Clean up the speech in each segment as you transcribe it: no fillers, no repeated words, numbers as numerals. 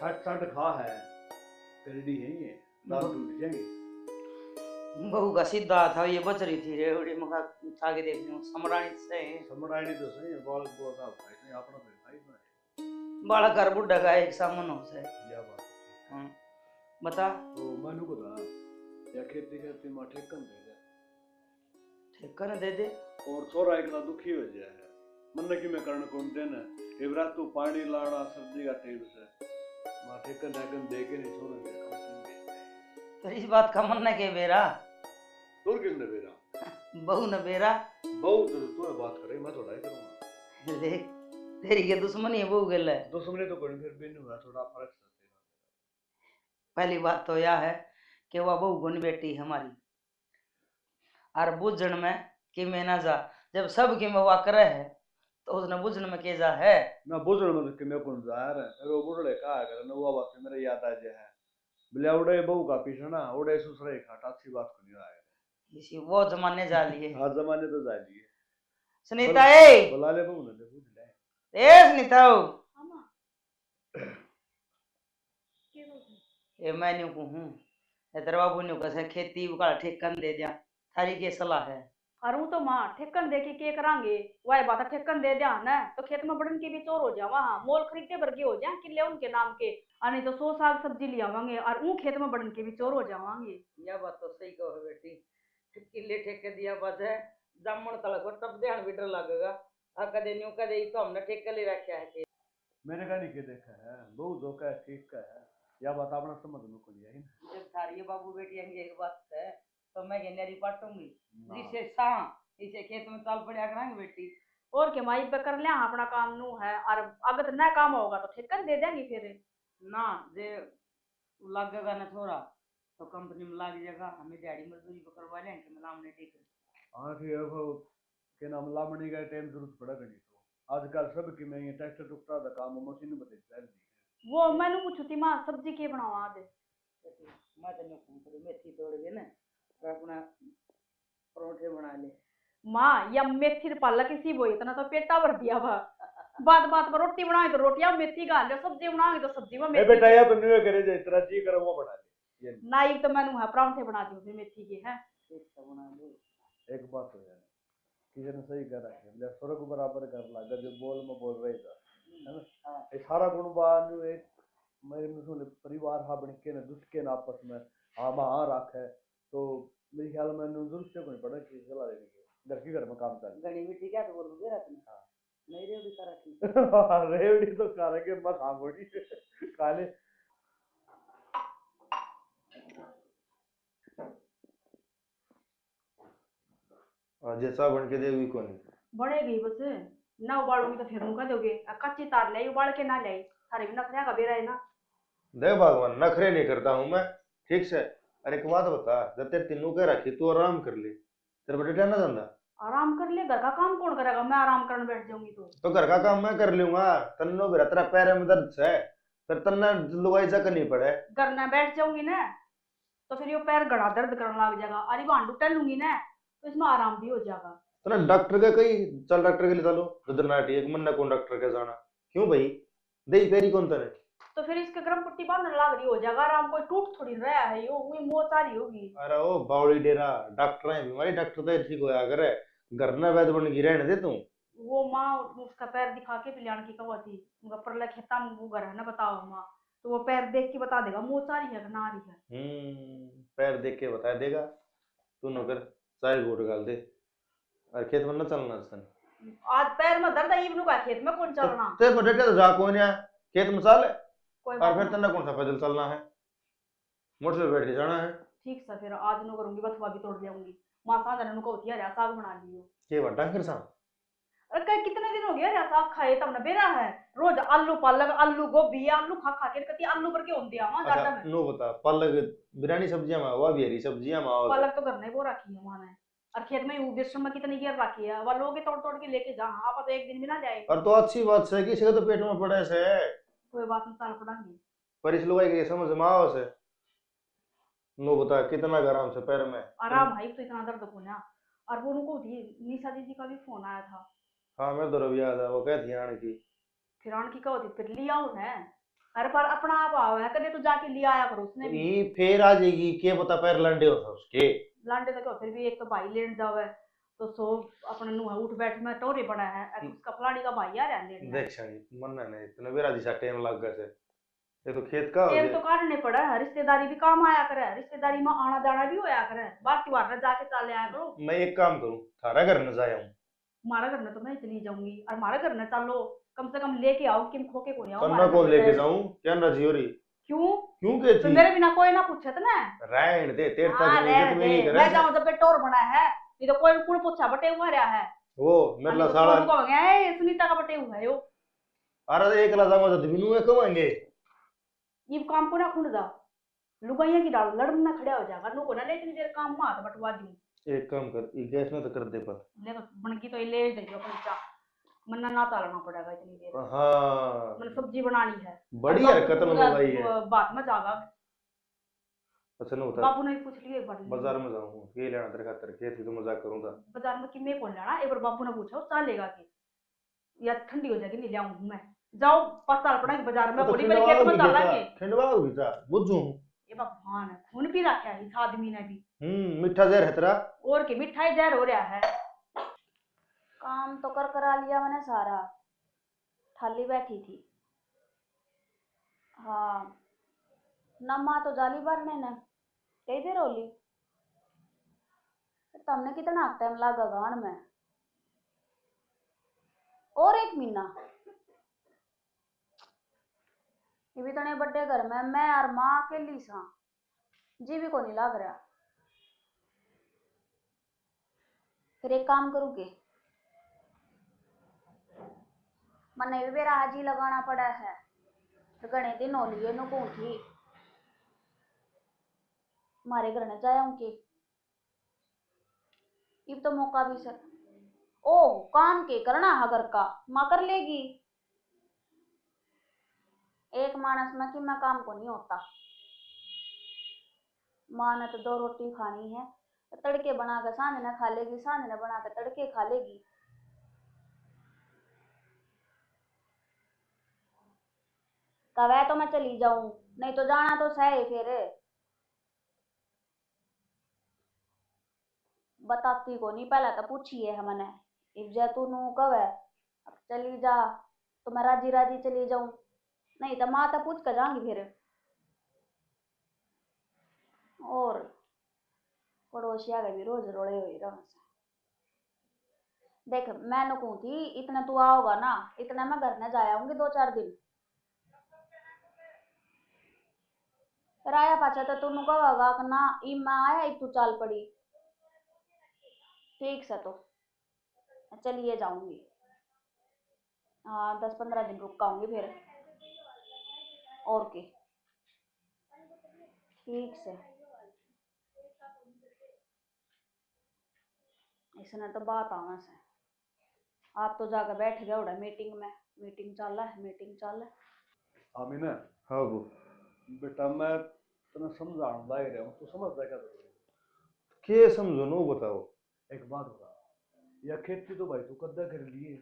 छट छट खा है करेडी है ये दाल टूट जाएंगे। बहू का सीधा था ये बच रही थी रेवड़ी मगा खा के देखती हूँ समराणी से समराणी तो सही है बाल को का भाई नहीं अपना तो भाई ना बड़ा घर बुढ़ा का एक सामन हो से या बात हाँ, बता तो मनु को था या खेती करती मां ठेकन दे दे ठेका न दे दे और छोरा एक ना दुखी हो जाए मन की मैं करण कौन देना एवरात तो पानी लाड़ा सर्दी का टेम से मां ठेकन ठेकन दे के नहीं छोरा के तो इस बात का मन न के बेरा तोर किसने बेरा बहू न बेरा बहुत तू बात करे मैं थोड़ा ही करूंगा ले तेरी के दुश्मनी है बहू गल है दुश्मनी तो कोई फिर भी नहीं हुआ थोड़ा फर्क सकते पहली बात तो यह है कि वह बहू गुण बेटी हमारी और बुझण में कि मैं ना जा जब सब की मवा करे है तो उसने बुझण में के जा है ना बुझण में कि मैं कौन जा रहा है रो बुढ़ले का करे ना वो बात मेरे याद आ जाए बोले उड़े बहू का पीछे ना उड़े ससुरे खाटा अच्छी बात को नहीं आए इसी वो जमाने जा लिए आज जमाने तो जा लिए सुनीता ए बुला ले बहू ने बुझ ले ए सुनीता ए मैं न्यू को हूँ तेरे बाबू ने कहा खेती का ठेकन दे दिया थारी के सलाह है और हूं तो मां ठेकन दे के करांगे वाई बात ठेकन दे दिया ना तो खेत में बढ़न के भी चोर हो जावा हां मोल खरीदे वर्गे हो जाए किले उनके नाम के आने तो 100 साग सब्जी ले आवांगे और ऊ खेत में बढ़न के भी चोर हो जावांगे। यह बात तो सही कहो बेटी किले ठेके दिया बात है जामण तलक और तब ध्यान भी डर लगेगा आ कदे न्यू कदे तो हमने ठेके ले रखा है कि मैंने कहा नहीं के देखा है बहू धोखा है ठीक का है या बात अपना समझ में को लिया ही ना जब थारी बाबू बेटी आएंगे एक बात है तो मैं गेनेरी पाटूंगी जिसे सा इसे खेत में चाल पड़ा करांगे बेटी और के माई पे कर लिया अपना काम नू है और अगर ना काम होगा तो ठेकन दे देंगे फिर ना जे लगेगा ना थोड़ा तो कंपनी में लग जाएगा हमें दिहाड़ी मजदूरी को करवा लेंगे मलाम ने ठीक है हाँ ठीक है वो के नाम लामणी का टाइम जरूरत पड़ा नहीं तो आजकल सब की मैं ये ट्रैक्टर टुकड़ा का काम मशीन बदल जाए वो मैंने पूछू थी मां सब्जी के बनावा आज मैं तो पूछ रही मेथी तोड़ के ना और अपना परोठे बना ले मां या मेथी पालक इसी वो इतना तो पेटा भर दिया वा बात बात पर रोटी बनाए तो रोटियां मेथी खा ले सब्जी बनाए तो सब्जी में ए बेटा या तो न्यू करे जे तेरा जी करे वो बना ले ये नाइव तो मैंने है परांठे बना दियो फिर मेथी के है बना ले एक बात हो यार किसी ने सही करा है मतलब स्वर्ग बराबर कर लगा जो बोल में बोल रहे था है ना ये सारा गुणवान एक मेरे सुन परिवार हा बन के ना दुष्ट के ना आपस में हाँ रख है तो मेरे ख्याल में जरूरत से कोई पड़ा कि चला देने के घर के घर में काम चल घड़ी भी ठीक है तो बोलोगे रात में हां नहीं रेवड़ी करा ठीक रेवड़ी तो करेंगे मत आंगोड़ी काले जैसा बन के देगी कौन बढ़ेगी बस ना उबालूंगी तो फिर मुका दोगे कच्ची तार ले उबाल के ना ले थारे भी नखरा का बेरा है ना देख भगवान नखरे नहीं करता हूँ मैं ठीक से। अरे एक बात बता जब तेरे तीनों कह रखी तू आराम कर ले तेरे बेटे क्या ना धंधा आराम कर ले घर का काम कौन करेगा मैं आराम करने बैठ जाऊंगी तो घर का काम मैं कर लूंगा तन्नो भी तेरा पैर में दर्द है फिर तन्ना लुगाई जा करनी पड़े घर ना बैठ जाऊंगी ना तो फिर ये पैर गड़ा दर्द करने लग जाएगा अरे भांडू टलूंगी ना तो इसमें आराम भी हो जाएगा तो ना डॉक्टर के कहीं चल डॉक्टर के लिए चलो रुद्रनाटी एक मन कौन डॉक्टर के जाना क्यों भाई दे पेरी कौन तने तो फिर इसके गर्म पट्टी बांधने लग रही हो जाएगा आराम कोई टूट थोड़ी रहा है यो वही मोच आ रही होगी। अरे ओ बावड़ी डेरा डॉक्टर है बीमारी डॉक्टर तो ठीक होया करे घर ना वैद बन की रहने दे तू वो माँ उसका पैर दिखा के पिलाने की कहा थी उनका परला खेता में वो घर है ना बताओ माँ तो वो पैर देख के बता देगा मोच आ रही है कि ना आ रही है पैर देख के बता देगा तू नौकर चाय घोट गाल दे और खेत में न चलना सन आज पैर में दर्द है इवनु का खेत में कौन चलना ते बटे के जा कौन है खेत में चल कोई और फिर तन्ना कौन सा पैदल चलना है मोटर पे बैठ के जाना है ठीक सा फिर आज नो करूंगी बथवा भी तोड़ जाऊंगी मां सा जन को होती है साग बना लियो के बटा फिर सा अरे कई कितने दिन हो गया रे साग खाए तब न बेरा है रोज आलू पालक आलू गोभी आलू खा खा के कति आलू पर के होंदे आवा गार्डन अच्छा में नो बता पालक बिरयानी सब्जियां में वो भी हरी सब्जियां में पालक तो घर नहीं वो रखी है मां ने और खेत में बेसन में कितनी घेर रखी है वो लोग तोड़ तोड़ के लेके जा आप तो एक दिन भी ना जाए और तो अच्छी बात है कि इसके तो पेट में पड़े से कोई बात नहीं साल पड़ांगी पर इस लोग के समझ में आओ से नो बता कितना आराम से पैर में आराम भाई तो इतना दर्द होना और वो उनको थी निशा दीदी का भी फोन आया था हाँ मैं तो रवि याद है वो कहती आने की फिर आने की कहो थी फिर लिया उन्हें अरे पर अपना आप आओ है, कदे तो जाके लिया आया करो उसने भी। ये फिर आ जाएगी, क्या पता पैर लंडे हो उसके। लांडे तो क्यों, फिर भी एक तो भाई लेन जावे तो सो अपने नु उठ बैठ में टोरे पड़ा है, अब उसका फलानी का भाई आ रहा लेन देख शानी मन ने इतना बेरा दिशा टाइम लग गया से, ये तो खेत का हो टेम जाए। तो काटने पड़ा है, रिश्तेदारी भी काम आया करे, रिश्तेदारी में आना जाना भी होया करे, बाकी बार जाके चले आया करो। मैं एक काम करूं, थारा घर न जाया हूं। हमारा घर में तो मैं चली जाऊंगी, और हमारे घर में चलो कम से कम लेके आओ, किम खोके को नहीं आओ कन्ना हमारे कौन घर में लेके जाए। जाऊं, क्या राजी हो रही? क्यों? क्यों के तो थी? मेरे बिना कोई ना पूछे ना। रहन दे, तेरे हाँ तक रहने इज्जत में दे, नहीं मैं करे। जाऊं जब पे टोर बना है, नहीं तो कोई कुड़ पूछा बटे हुआ रहा है। वो मेरे ला तो साला सोनू को हो गया है, सुनीता का बटे हुआ है यो। अरे एक ला जाऊंगा तो बिनु में कमाएंगे। ये काम को ना खुंड जा, लुगाइया की डाल लड़न ना खड़ा हो जाएगा, नु को ना ले इतनी देर काम में हाथ बटवा दूं। एक काम कर, ये गैस में तो कर दे पर। ले बस बनगी तो ये ले जाइयो पंचा, मन्ना ना तालना पड़ेगा इतनी देर। हाँ मैंने सब्जी बनानी है। बड़ी और हरकत बापू न लगाई है। बात में जागा, अच्छा न होता बापू ने भी पूछ लिया एक बार। बाजार में जाऊं, ये लेना तेरे खातिर, खेत की तो मजाक करूंगा। बाजार में किमे कौन लेना, एक बार बापू ने पूछा चलेगा कि या ठंडी हो जाएगी नहीं ले आऊं मैं। जाओ पता पड़ा कि बाजार में बोली मेरे खेत में डाला के। ठंडवा होगी जा बुझू। ये भगवान है, खून पी रखा है इस आदमी ने भी। मीठा जहर है तेरा। और के मिठाई जहर हो रहा है। काम तो कर करा लिया मैंने सारा, थाली बैठी थी। हाँ नम्मा तो जाली भरने ने कई देर होली, तुमने कितना टाइम लगा गान में, और एक महीना। ये भी तने बड़े घर में मैं और माँ अकेली सा, जी भी को नहीं लग रहा। फिर एक काम करूँगी, मने भी मेरा आज ही लगाना पड़ा है, तो घने दिन हो लिए नु थी हमारे घर न जाऊंगी। इब तो मौका भी सर, ओ काम के करना है घर का, माँ कर लेगी। एक मानस में कि मैं काम को नहीं होता, माँ ने तो 2 रोटी खानी है, तो तड़के बना के सांझ ने खा लेगी, सांझ ने बना के तड़के खा लेगी। कवे तो मैं चली जाऊं, नहीं तो जाना तो सही फिर। बताती को नहीं, पहले तो पूछिए हमने, इब जैतून कब है अब चली जा तो मैं राजी राजी चली जाऊं, नहीं तो माँ तो पूछ कर जाऊंगी फिर। और पड़ोसिया के भी रोज रोड़े हुई रहा। देख मैं नुकू थी इतना तू आओगा ना, इतना मैं घर न जाऊंगी 2-4 दिन, फिर आया पाचा तो तू कहोगा कि ना इब मैं आया इब तू चाल पड़ी। ठीक से तो चलिए जाऊंगी, हाँ 10-15 दिन रुक आऊंगी फिर, और की ठीक से। इसने तो बात आना से, आप तो जाकर बैठ गए उड़ा मीटिंग में, मीटिंग चल रहा है, मीटिंग चल रहा है। आमीना हाँ वो बेटा मैं तने समझाने लाग रहा हूँ, तू समझदा क्या? के समझो नो बताओ। एक बात बता, या खेती तो भाई तू कद्दा कर लिए,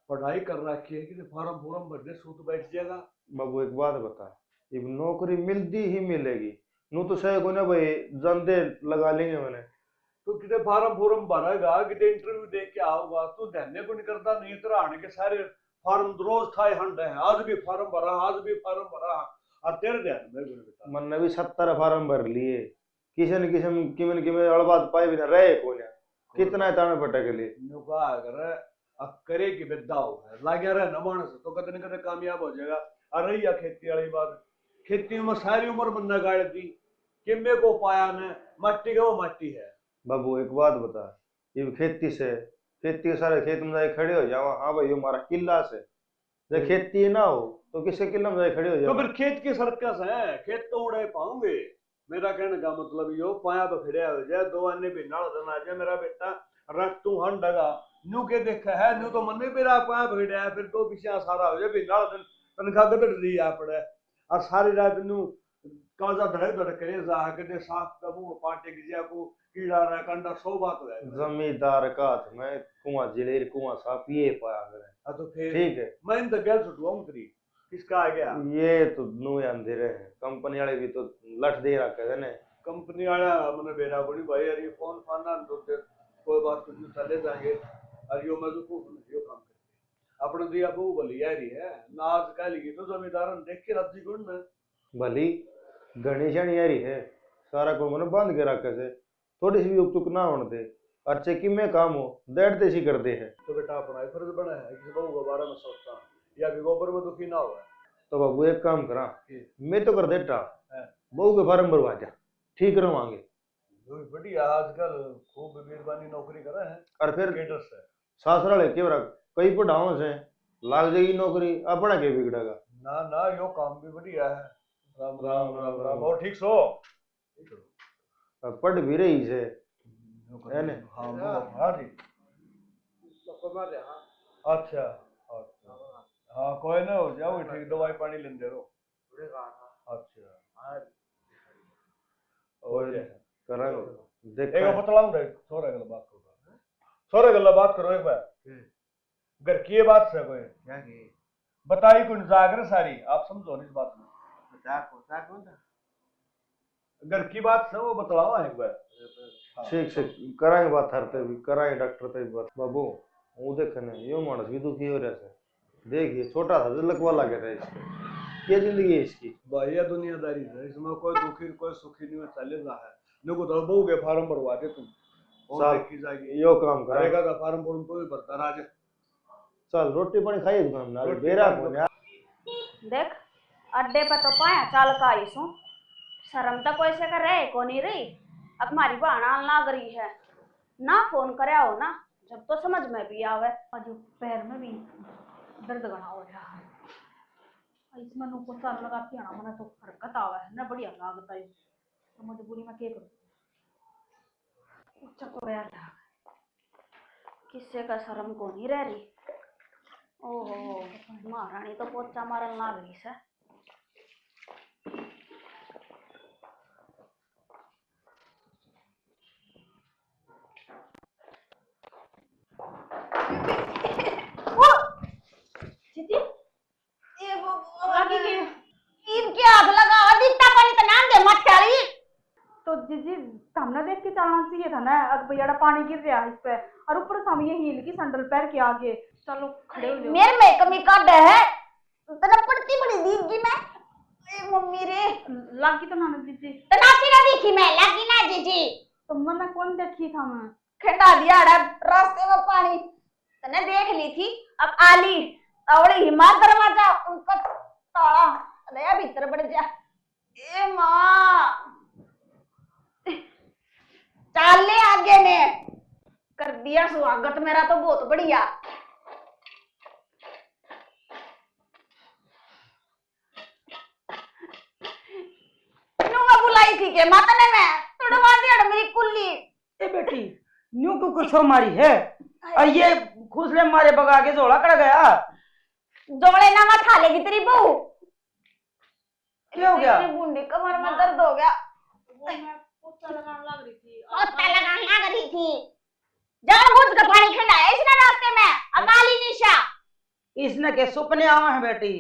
पढ़ाई कर रखी है कि फार्म फॉर्म भरने सूत बैठ जाएगा। बाबू एक बात बता, अब नौकरी मिलती ही मिलेगी, नू तो सही को ना भाई जनते लगा लेंगे मैंने। तो कितने फार्म फॉर्म भरेगा, कितने इंटरव्यू दे के आओगा, तू ध्यान को नहीं करता, नहीं तरह आने के सारे फार्म रोज खाए हंड है, आज भी फार्म भरा, आज भी फार्म भरा, और तेरे ध्यान में को नहीं बता। मन ने भी 70 फार्म भर लिए, किसी न किसी किमें अड़बात पाए बिना रहे को ना, कितना ताने पटक लिए। नुका अगर अब करे की विद्या हो है लाग्या रहे न मानस तो कदे न कदे कामयाब हो जाएगा। और रही खेती वाली बात, खेती में सारी उम्र बंदा गाड़ दी, किम्मे को पाया ने, मट्टी का वो मट्टी है। बाबू एक बात बता, ये खेती से, खेती के सारे खेत में जाए खड़े हो जाओ, हाँ भाई हमारा किला से, जब खेती ना हो तो किसके किला में जाए खड़े हो तो जाओ। फिर खेत की सर्कस है, खेत तो उड़े पाओगे। मेरा कहने का मतलब यो पाया तो फिर हो जाए, 2 अन्य भी नाल दना जाए मेरा बेटा, रख तू हंडगा न्यू के देखा है, न्यू तो मन में मेरा पाया भिड़े है, फिर तो पीछे सारा हो जाए भी नाल दिन तनखा गदड़ रही है पड़े, और सारी रात न्यू काजा धड़क धड़क करे जा के साफ कबू पाटे की जा को कीड़ा रहा कंडा 100 बात है। जमींदार का हाथ में कुआं जिलेर कुआं सा पिए पाया करे। तो फिर ठीक है, मैं इन गैल छुटवाऊं तेरी किसका आ गया? ये तो नु अंधेरे हैं, कंपनी वाले भी तो लठ दे रखे थे ने। कंपनी वाला मैंने बेरा बोली भाई यार ये फोन फाना तो कोई बात कुछ चले जाएंगे और यो मजू को यो काम करते अपने दिया बहु भली यारी है नाज का लगी तो जमींदारन देख के राज्य गुण में भली गणेश यारी है, सारा को मैंने बंद के रखे से, थोड़ी सी भी उकतुक ना होने दे, अच्छे कि में काम हो डेढ़ देसी कर दे है। तो बेटा अपना फर्ज बना है कि बहु के बारे में सोचता या कि गोबर में दुखी ना हुआ। तो बाबू एक काम करा, मैं तो कर देता बहू के फार्म भरवा जा, ठीक रहोगे। बढ़िया आजकल खूब मेहरबानी नौकरी करा है और फिर केडर से सासरा ले के कई पढ़ाओ से लाग जाएगी नौकरी, अपना के बिगड़ेगा। ना ना यो काम भी बढ़िया है। राम राम राम राम और ठीक सो पढ़ भी रही से है ने। हाँ जी अच्छा हाँ कोई ना हो जाओ ठीक दवाई पानी लेंदे रहो। अच्छा और करांगे देख एक बतलाऊं दे थोड़ा गल बात करो थोड़ा गल बात करो एक बार घर की बात से कोई क्या की बताई कुछ जागर सारी आप समझो इस बात में कौन था घर की बात से वो बतलाओ एक बार। ठीक से कराएंगे बात, हरते भी कराएंगे डॉक्टर तक बात। बाबू वो देखने यो मानस भी दुखी हो रहा है, देखिए छोटा सा लकवा लगे था इसको, क्या जिंदगी है इसकी। भैया दुनियादारी है इसमें कोई दुखी कोई सुखी नहीं चले जा है नको तो बहू के फार्म भरवा दे तुम और देखी जाएगी यो काम करेगा का फार्म भरून तो ही भरता राज। चल रोटी पानी खाइए दुकान ना बेरा कौन यार। देख अड्डे पर तो पाया चाल का आई सू शर्म तो कोई से कर रहे को नहीं रही। अब हमारी बहना लाग रही है ना फोन करे हो ना जब तो समझ में भी आवे और जो पैर में भी दर्द गना हो रहा है इसमें नु को चाल लगाती है ना मने तो हरकत आवे है ना बढ़िया लागता है तो मजबूरी में के करूं उच्च को यार किससे का शर्म को नहीं रह रही। ओहो महारानी तो पोचा मारन लाग रही से। इनके आग लगा दिखता पानी तो नाम दे मत डाली। तो जीजी सामने देख के चलना चाहिए था ना अब भैया पानी गिर रहा है इस पे और ऊपर से हम ये हील की सैंडल पैर के आगे चलो खड़े हो जाओ। मेरे में कमी काट है तेरा पड़ती बड़ी दीदी मैं ए मम्मी रे लागी तो ना जीजी तनासी ना दिखी मैं लगी ना जीजी तो मैंने कौन देखी था मैं खंडा दिया रास्ते में पानी तने देख ली थी अब आली अवड़ी हिमात दरवाजा उनका ताला दया भीतर बढ़ जा ए माँ चाल ले आगे ने कर दिया स्वागत मेरा तो बहुत बढ़िया। बुलाई थी के माता ने मैं तुड़वा दिया मेरी कुल्ली। ए बेटी न्यू क्यों कुछ मारी है और ये खुसले मारे बगा के जोड़ा कड़ गया जोड़े ना मत खा लेगी तेरी बहू। क्या हो गया? बूंदी कमर में दर्द हो गया। पोछा लगाने लग रही थी पोछा लगाने लग रही थी जानबूझ कर पानी खिलाया इसने रास्ते में अकाली निशा। इसने के सपने आवे हैं बेटी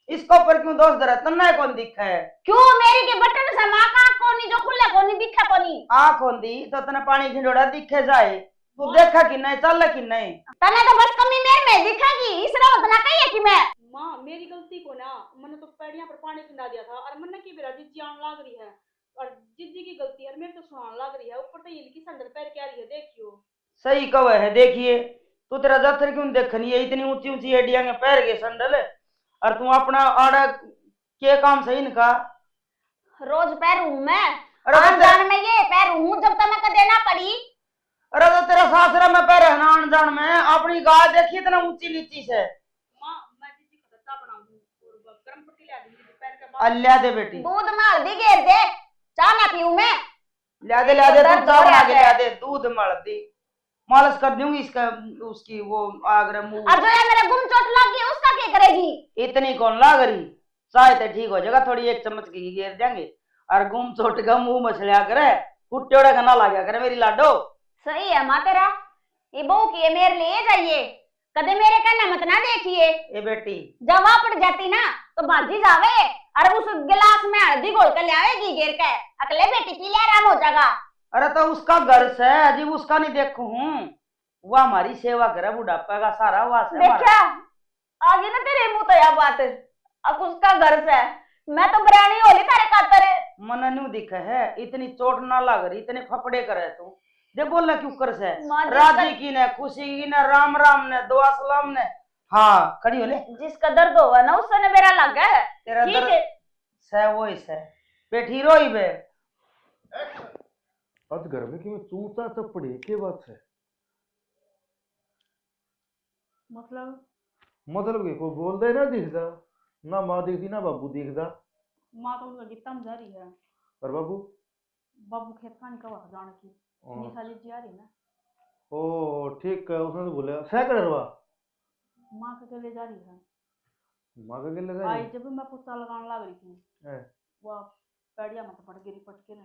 इसको ऊपर क्यों दोष दरा तन्ना कौन दिखा है क्यों मेरी के बटन से मां का कोनी जो खुले कोनी दिखा कोनी आंख होंदी तो तना पानी खिंडोड़ा दिखे जाए तू देखा कि नहीं चल कि नहीं तने तो बस कमी मेरे में दिखेगी इस रोज ना कहिए कि मैं माँ मेरी गलती को ना मैंने तो पैड़ियां पर पानी खिंडा दिया था और मैंने की बेरा जीजी आने लग रही है और जीजी की गलती है मेरे तो सुनाने लग रही है ऊपर तो हील की सैंडल पैर के आ रही है देखियो। सही कव है देखिए तू तेरा जातर क्यों देखनी है इतनी ऊंची ऊंची एडिया के पैर के संडल और तू अपना आड़ा के काम सही न का रोज पैर हूं मैं अरे अनजान में ये पैर हूं जब तक मैं देना पड़ी। अरे तो तेरा सासरा में पैर है ना अनजान में अपनी गाय देखी इतना ऊंची नीची से माँ मैं जीजी को चाय बनाऊंगी और गरम पट्टी ला दूंगी पैर के बाद अल्लाह दे बेटी दूध माल दी घेर दे चाय ना पीऊं मैं ला दे तू चाय बना के ला दे दूध मल दी मालिश कर दूंगी इसका उसकी वो आगरा मुंह और जो है मेरे गुम चोट लग गई उसका क्या करेगी इतनी कौन लाग रही चाय तो ठीक हो जाएगा थोड़ी एक चम्मच की घेर देंगे और गुम चोट का मुंह मछलिया करे कुट्टे का ना लाग्या करे मेरी लाडो। सही है माँ तेरा ये बहू की है मेरे लिए जाइए कदे मेरे कहना मत ना देखिए ए बेटी जब वहां पड़ जाती ना तो भाजी जावे और उस गिलास में हल्दी घोल कर ले आवेगी गिर के अगले बेटी पी ले आराम हो जाएगा। अरे तो उसका घर से अजी उसका नहीं देखू हूँ, वो हमारी सेवा करे, बुढ़ापा का सारा वास है हमारा। देखा आगे ना तेरे मुंह तो यह बात अब उसका घर से मैं तो बरानी होली तारे खातर मन न्यू दिखे है, इतनी चोट ना लग रही, इतने फपड़े करे तू दे बोला क्यों कर से राजी की ने खुशी की ने राम राम ने दुआ सलाम ने। हाँ खड़ी हो ले, जिसका दर्द होगा ना उसने मेरा लगा है तेरा ठीक दर्द है। से वो इसे बैठी रोई बे। आज घर में कि मैं चूता चपड़ी के बात है मतलब कि कोई बोल दे ना दिखदा ना माँ दिखती ना बाबू दिखदा। माँ तो उनका गीता में जा रही है, और बाबू बाबू खेत खाने का वहां जाने की ये साली जी आ रही ना, ओ ठीक है उसने तो बोला सह करवा माँ के गले जा रही है। माँ का गिल्ला आई जब मैं पोछा लगाने लग रही थी है वो पैड़िया में तो पड़ गिरी पटके ना,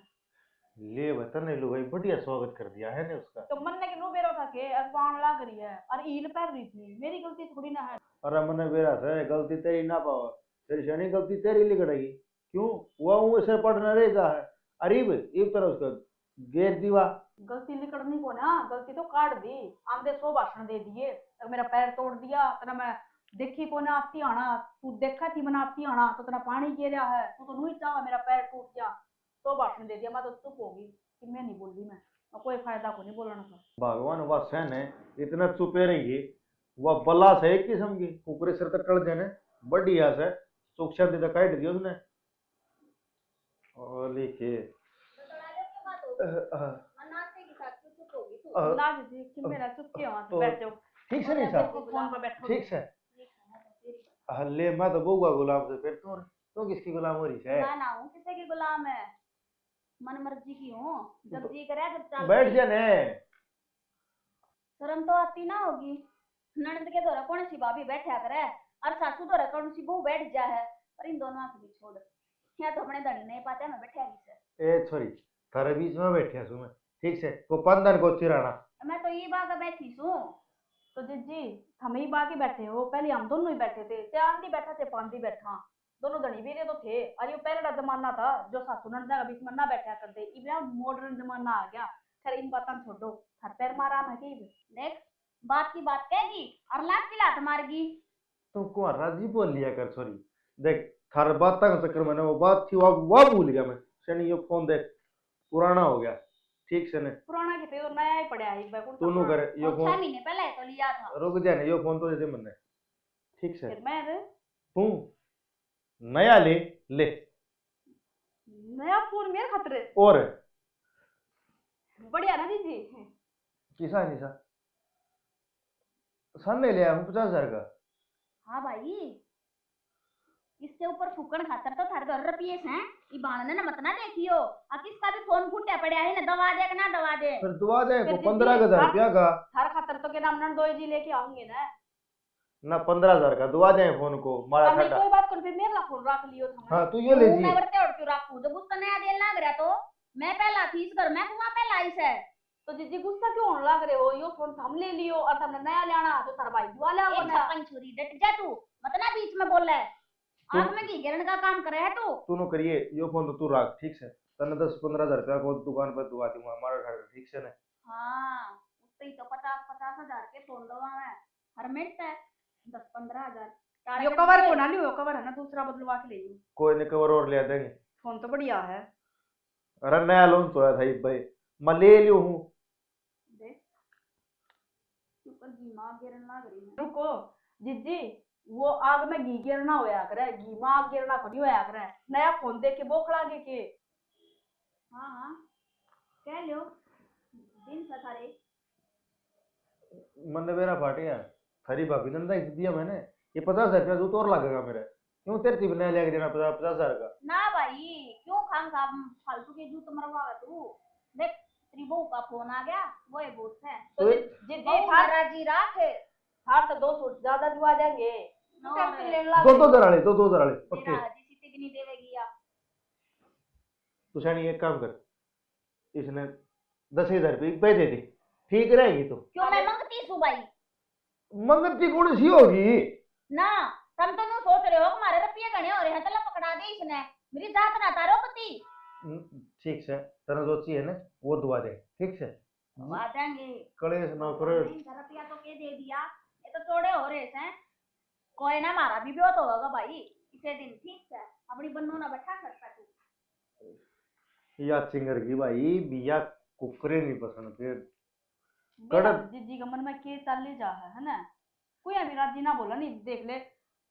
ले बता नहीं लो भाई बढ़िया स्वागत कर दिया है ने उसका। तो मन ने के नो बेरो था के अखबार लग रही है और ईल पहन रही थी, मेरी गलती थोड़ी ना है। अरे मैंने बेरा से गलती तेरी ना पावा तेरी शनि गलती तेरी लिखड़ेगी क्यों हुआ हूँ ऐसे पढ़ना रहेगा है अरीब एक तरह उसका गेर दीवा गलती निकलनी को ना, गलती तो काट दी, आंधे 100 भाषण दे दिए, तो मेरा पैर तोड़ दिया, तना मैं देखी को ना आती आना, तू देखा थी मैंने आती आना तो तना पानी गिर रहा है, तू तो नहीं चाहा मेरा पैर टूट गया, 100 भाषण दे दिया, मैं तो चुप होगी कि मैं नहीं बोल रही, मैं कोई फायदा को नहीं बोलना था। भगवान वह सहन है इतना चुपे रही वह बला से एक किस्म की ऊपरी सिर तक टल देने बढ़िया से सुख शांति तक काट दिया उसने और लिखे ना जी कि मेरा चुप क्यों वहां से बैठ जाओ, ठीक से नहीं था फोन पर बैठो ठीक से हल्ले मैं तो बहुआ गुलाम से फिर तू किसकी गुलाम हो रही है? मैं ना हूँ किसी की गुलाम है, मन मर्जी की हूँ, जब जी करे जब चाल बैठ जा ने शर्म तो आती ना होगी, ननद के द्वारा कौन सी भाभी बैठा करे और सासू द्वारा कौन सी बहू बैठ जा है, पर इन दोनों के बीच छोड़ या तो अपने धनी नहीं पाते मैं बैठा से ए छोरी थारे बीच में बैठा सु मैं ठीक से को पंदन को चिराना मैं तो ये बात बैठी सू। तो जी हम ही बाकी बैठे हो, पहले हम दोनों ही बैठे थे, चांदी बैठा थे पांदी बैठा, दोनों धनी वीरे तो थे, और ये पहला जमाना था जो सासू नंद के बीच में ना बैठा करते, इबरा मॉडर्न जमाना आ गया, खैर इन बातों छोड़ो, हर पैर मारा है कि देख बात की बात कहेगी और लात की लात मारगी। तुम को राजी बोल लिया कर छोरी देख थार बात का चक्कर में वो बात थी वो भूल गया मैं शनि ये फोन देख पुराना हो गया ठीक से ने पुराना के तो नया ही पड़ा है बैकुंठ तू नु करे यो 6 फोन महीने पहले तो लिया था रुक जा ने यो फोन तो दे मन्ने ठीक से फिर मैं तू नया ले ले नया फोन मेरे खतरे और बढ़िया ना दीदी किसा नहीं सा सामने ले आया हूँ 50,000 का। हाँ भाई इससे ऊपर फूकन खातर तो थारे घर रुपये हैं ई बाणने ना मत ना देखियो आ किसका भी फोन फूटा पड़ा है ना दवा दे के ना दवा दे फिर दुआ दे को फिर 15,000 रुपया का हर खातर तो के नाम नन दो जी लेके आऊंगे ना, ना 15,000 का दुआ दे फोन को मारा अब मैं ठंडा। कोई बात कर फिर मेरा फोन रख लियो था हाँ तू ये ले जी मैं बरते और क्यों रखूं जब उसका नया देन लग रहा तो मैं पहला थी इस घर मैं कुआं पहला आई से तो जीजी गुस्सा क्यों होने लग रहे हो, यो फोन हम ले लियो और हमने नया लेना तो सारा भाई दुआ ले एक ना, छप्पन छुरी डट जा तू मत ना बीच में बोल रहा है आंख में घी गिरने का काम करे है तू तू करिए यो फोन तो तू रख ठीक से तने 10-15,000 रुपया को दुकान पर दुआ दूंगा मारा ठंडा ठीक से ने। हाँ उससे ही तो 50,000 के फोन दवा है हर मिनट है 10-15,000 यो कवर को ना लियो, कवर है ना दूसरा बदलवा के ले लियो, कोई ने कवर और ले देंगे फोन तो बढ़िया है। अरे नया लोन तो है भाई भाई मैं ले लियो हूँ देख ऊपर दिमाग गिरने लग रही है रुको जीजी वो आग में घी गिरना होया करे, घी में आग गिरना थोड़ी होया करे, नया फोन देख के बोखड़ा के हाँ हाँ कह लो दिन सारे मन मेरा फाटे यार थारी भाभी ने ना दिया मैंने ये 50,000 रुपया तो और लगेगा मेरे क्यों तेरे तीन नया लेके देना 50,000 का ना भाई क्यों खाम खाम फालतू के जूत मरवा तू देख तेरी बहू का फोन आ गया वो है बहुत है तो जीजी थार राजी राख थार तो 200 ज्यादा दुआ देंगे दो दराले पक्के तेरा जिसी तक नहीं देवेगी या तो शानी एक काम कर इसने 10,000 रुपये पे दे दे ठीक रहेगी तो क्यों मैं मंगती सु भाई मंगती कौन सी होगी ना तुम तो नु सोच रहे हो हमारे रुपये गणे इसने मेरी जात ना तारो पति ठीक से तेरा जो चाहिए ना वो दुआ दे ठीक से आ जाएंगे कलेश ना करे। रुपया तो के दे दिया ये तो थोड़े हो रहे हैं कोई ना मारा भी बहुत होगा भाई इसे दिन ठीक है अपनी बन्नू ना बैठा सकता तू या चिंगर की भाई बिया कुकरे नहीं पसंद फिर मेरा जीजी का मन में के चल जा है ना कोई अभी राजी ना बोला नहीं देख ले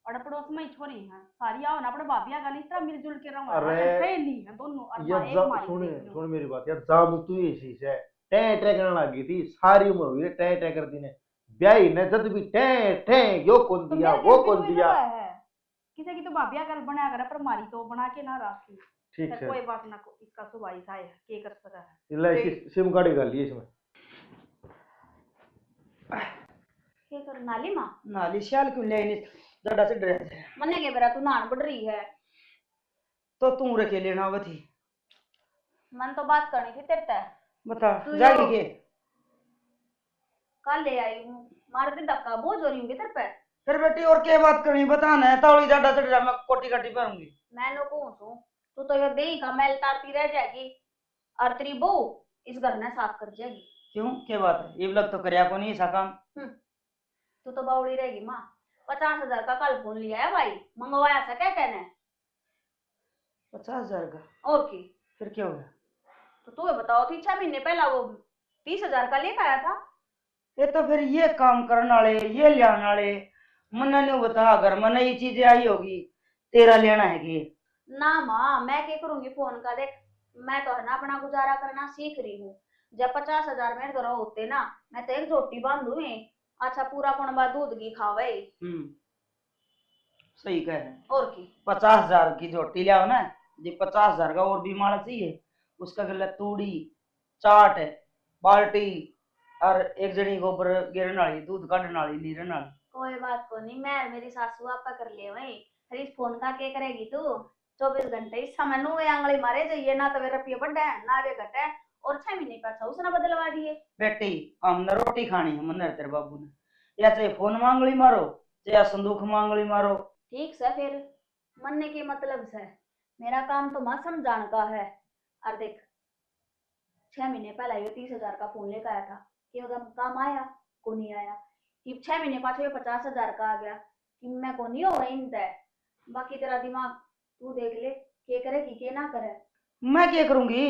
और पड़ोस में ही छोरी है सारी आओ ना अपने भाभिया का इस तरह मिलजुल के रहो अरे सहेली है दोनों और यार माँ एक मारी सुन देख लो। सुन मेरी बात यार जाम तू इसी से टे टे करने लगी थी सारी उम्र हुई टे टे करती ने ब्याही ने जब भी टे टे यो कौन तो दिया मेरे वो घर पे कौन कोई दिया जगह है किसी की तो भाभिया कर बना कर पर मारी तो बना के ना रखी ठीक फिर है कोई बात ना इसका सुभाई सा है के कर सकता है इला सिम कार्ड कर लिए इसमें के कर नाली मां नाली शाल क्यों ले नहीं जड़ा से डरे थे मन्ने के बेरा तू नान बढ़ रही है तो तू रखे लेना बथी मन तो बात करनी थी तेरे से बता तू जागी यो- के कल ले आई हूँ मार दे धक्का बोझ हो रही हूँ तेरे पे फिर बेटी और क्या बात करनी बताना है तावड़ी जड़ा से डरा मैं कोटी काटी पहनूंगी मैं नो कहूँ सू तू तो ये दही का मैल तारती रह जाएगी और तेरी बहू इस घर ने साफ कर जाएगी क्यों क्या बात है ये लग तो करया को नहीं ऐसा काम तू तो बावड़ी रहेगी माँ 50,000 का कल फोन लिया है भाई मंगवाया था क्या कहने 50,000 का और की फिर क्या हो गया तो तू ये बताओ थी 6 महीने पहला वो 30,000 का लेकर आया था ये तो फिर ये काम करने वाले ये लियाने वाले मन्ना ने बता अगर मना ये चीजें आई होगी तेरा लेना है कि ना माँ मैं क्या करूंगी फोन का देख मैं तो है ना अपना गुजारा करना सीख रही हूँ जब 50,000 मेरे घर होते ना मैं तो एक झोटी बांधू अच्छा पूरा कुणबा दूध की खावे सही कह रहे हैं और की 50,000 की झोटी लियाओ ना ये 50,000 का और भी माल चाहिए उसका गला तूड़ी चाट बाल्टी और एक जनी गोबर गिरने वाली दूध काटने वाली लीरन वाली कोई बात को नहीं मैं और मेरी सासू आपा कर ले वही फिर इस फोन का क्या करेगी तू 24 घंटे इस समय नु वे आंगली मारे जाइए ना तो वे रुपये बढ़े ना वे घटे और 6 महीने पाछा उसने बदलवा दिए बेटी हमने रोटी खानी है मन तेरे बाबू ने या चाहे फोन मांग ली मारो चाहे संदूक मांग ली मारो ठीक से फिर मनने के मतलब से मेरा काम तो मां समझाने का है और देख 6 महीने पहले ये 30,000 का फोन लेकर आया था कि अगर काम आया को नहीं आया कि 6 महीने पाछे 50,000 का आ गया कि मैं को नहीं होगा इन तय बाकी तेरा दिमाग तू देख ले के करेगी के ना करे मैं क्या करूंगी